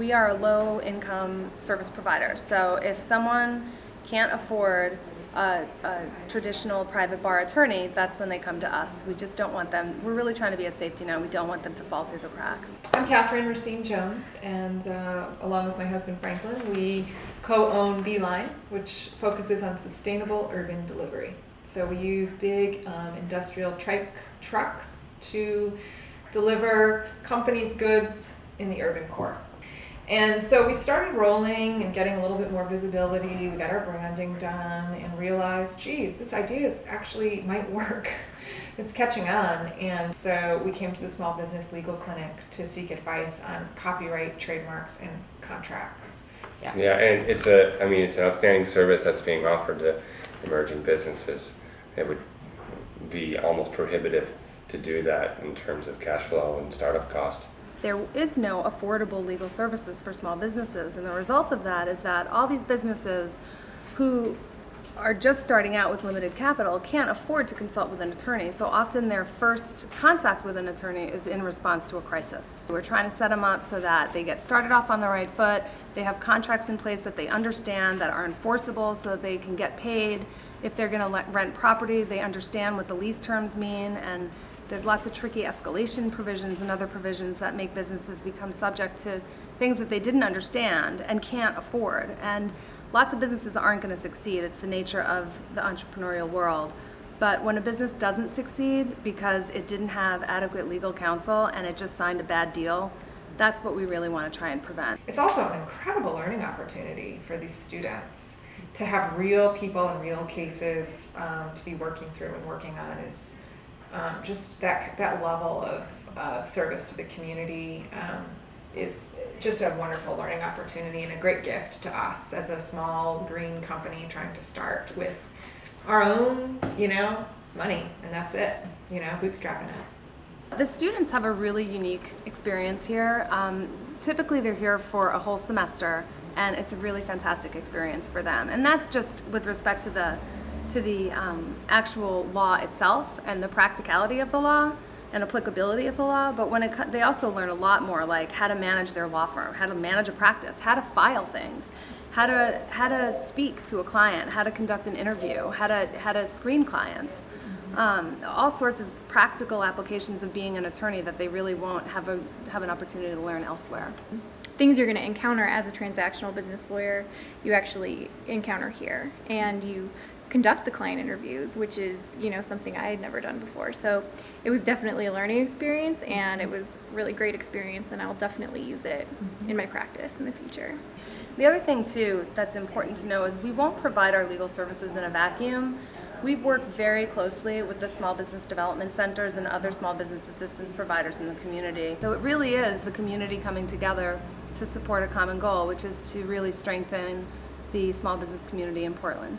We are a low-income service provider, so if someone can't afford a traditional private bar attorney, that's when they come to us. We just don't want them, we're really trying to be a safety net. We don't want them to fall through the cracks. I'm Catherine Racine Jones, and along with my husband Franklin, we co-own B-Line, which focuses on sustainable urban delivery. So we use big industrial trucks to deliver companies' goods in the urban core. And so we started rolling and getting a little bit more visibility. We got our branding done and realized, geez, this idea actually might work. It's catching on. And so we came to the Small Business Legal Clinic to seek advice on copyright, trademarks, and contracts. Yeah, and it's an outstanding service that's being offered to emerging businesses. It would be almost prohibitive to do that in terms of cash flow and startup cost. There is no affordable legal services for small businesses, and the result of that is that all these businesses who are just starting out with limited capital can't afford to consult with an attorney, so often their first contact with an attorney is in response to a crisis. We're trying to set them up so that they get started off on the right foot, they have contracts in place that they understand, that are enforceable, so that they can get paid. If they're going to rent property, they understand what the lease terms mean, and there's lots of tricky escalation provisions and other provisions that make businesses become subject to things that they didn't understand and can't afford. And lots of businesses aren't going to succeed. It's the nature of the entrepreneurial world. But when a business doesn't succeed because it didn't have adequate legal counsel and it just signed a bad deal, that's what we really want to try and prevent. It's also an incredible learning opportunity for these students to have real people and real cases to be working through and working on. Is just that level of service to the community is just a wonderful learning opportunity and a great gift to us as a small green company trying to start with our own, money, and that's it, bootstrapping it. The students have a really unique experience here. Typically they're here for a whole semester, and it's a really fantastic experience for them. And that's just with respect to the actual law itself and the practicality of the law and applicability of the law, but they also learn a lot more, like how to manage their law firm, how to manage a practice, how to file things, how to speak to a client, how to conduct an interview, how to screen clients, all sorts of practical applications of being an attorney that they really won't have an opportunity to learn elsewhere. Things you're going to encounter as a transactional business lawyer, you actually encounter here, and you conduct the client interviews, which is something I had never done before. So it was definitely a learning experience, and it was a really great experience, and I'll definitely use it in my practice in the future. The other thing too that's important to know is we won't provide our legal services in a vacuum. We've worked very closely with the small business development centers and other small business assistance providers in the community. So it really is the community coming together to support a common goal, which is to really strengthen the small business community in Portland.